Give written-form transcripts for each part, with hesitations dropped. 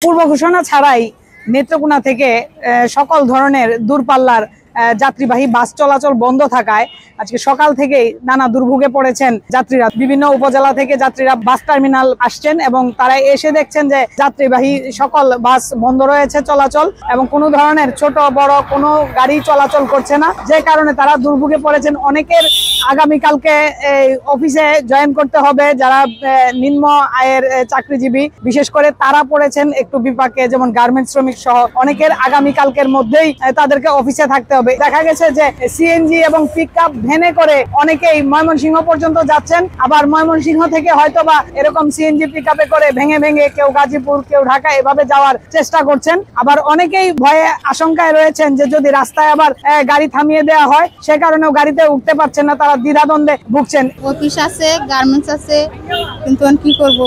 পূর্ব ঘোষণা ছাড়াই নেত্রকোনা থেকে সকল ধরনের দূরপাল্লার যাত্রীবাহী বাস চলাচল বন্ধ থাকায় আজকে সকাল থেকেই নানা দুর্ভোগে পড়েছেন যাত্রীরা। বিভিন্ন উপজেলা থেকে যাত্রীরা বাস টার্মিনাল আসছেন এবং তারা এসে দেখছেন যে যাত্রীবাহী সকল বাস বন্ধ রয়েছে চলাচল, এবং কোনো ধরনের ছোট বড় কোনো গাড়ি চলাচল করছে না, যে কারণে তারা দুর্ভোগে পড়েছেন। অনেকের আগামীকালকে অফিসে জয়েন করতে হবে, যারা নিম্ন আয়ের চাকরিজীবী বিশেষ করে তারা পড়েছেন একটু বিপাকে, যেমন গার্মেন্টস শ্রমিক সহ অনেকের আগামীকালকের মধ্যেই তাদেরকে অফিসে থাকতে হবে। দেখা গেছে যে সিএনজি এবং পিকআপ ভ্যানে করে অনেকেই ময়মনসিংহ পর্যন্ত যাচ্ছেন, আবার ময়মনসিংহ থেকে হয়তোবা এরকম সিএনজি পিকআপে করে ভেঙে ভেঙে কেউ গাজীপুর কেউ ঢাকা এভাবে যাওয়ার চেষ্টা করছেন। আবার অনেকেই ভয়ে আশঙ্কায় রয়েছেন যে যদি রাস্তায় আবার গাড়ি থামিয়ে দেওয়া হয় সে কারণেও গাড়িতে উঠতে পারছেন না, তারা দ্বিধাদ্বন্দ্বে ভুগছেন। অফিস আছে, গার্মেন্টস আছে, কিন্তু কি করব,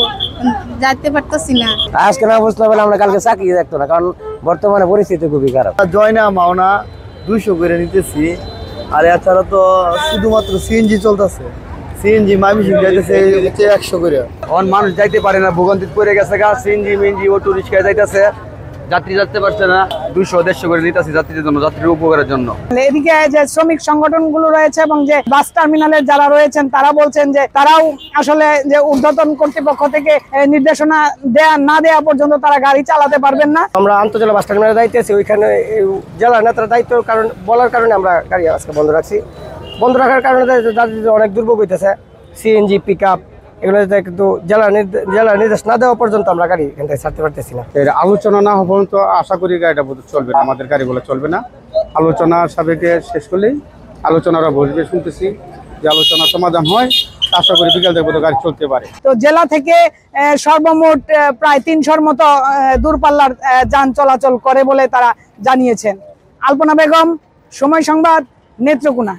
যাইতে পারতেছি না। আজকে না বুঝতে পারলে আমরা কালকে চাকরি দেখতো না, কারণ বর্তমানে পরিস্থিতি খুবই খারাপ। জয়না মাওনা 200 করে নিতেছি, আর এছাড়া তো শুধুমাত্র সিএনজি চলতেছে। সিএনজি মাইমিসিং যাইতেছে 100 করে। অন মানুষ যাইতে পারে না, ভোগান্তিতে পড়ে গেছে গা। সিএনজি মিএনজি অটো রিক্সায় যাইতেছে, যাত্রী যাইতে পারছে না। 200-150 করে নিতেছি যাত্রীদের জন্য, যাত্রীর উপকারের জন্য। এদিকে যে শ্রমিক সংগঠনগুলো রয়েছে এবং যে বাস টার্মিনালের যারা রয়েছেন তারা বলছেন যে তারাও আসলে যে ঊর্ধ্বতন কর্তৃপক্ষ থেকে নির্দেশনা না দেওয়া পর্যন্ত তারা গাড়ি চালাতে পারবেন না। আমরা আন্তজেলা বাস টার্মিনালে দায়িত্বে ওইখানে জেলা নেতারা দায়িত্ব কারণ বলার কারণে আমরা গাড়ি আজকে বন্ধ রাখছি। বন্ধ রাখার কারণে যাত্রীদের অনেক দুর্ভোগ হইতেছে। সিএনজি পিকআপ এগুলো কিন্তু জেলার নির্দেশ না দেওয়া পর্যন্ত আমরা গাড়ি এখান থেকে ছাড়তে পারতেছি না। এর আলোচনা না হওয়া পর্যন্ত আশা করি গাড়িটা চলবে না, আমাদের গাড়িগুলো চলবে না। আলোচনা সাবেকে শেষ করলেই আলোচনারা বসবে, শুনতেছি যে আলোচনা সমাধান হয়, আশা করি বিকাল থেকে গাড়ি চলতে পারে। তো জেলা থেকে সর্বমোট প্রায় 300-র মতো দূরপাল্লার যান চলাচল করে বলে তারা জানিয়েছেন। আলপনা বেগম, সময় সংবাদ, নেত্রকোনা।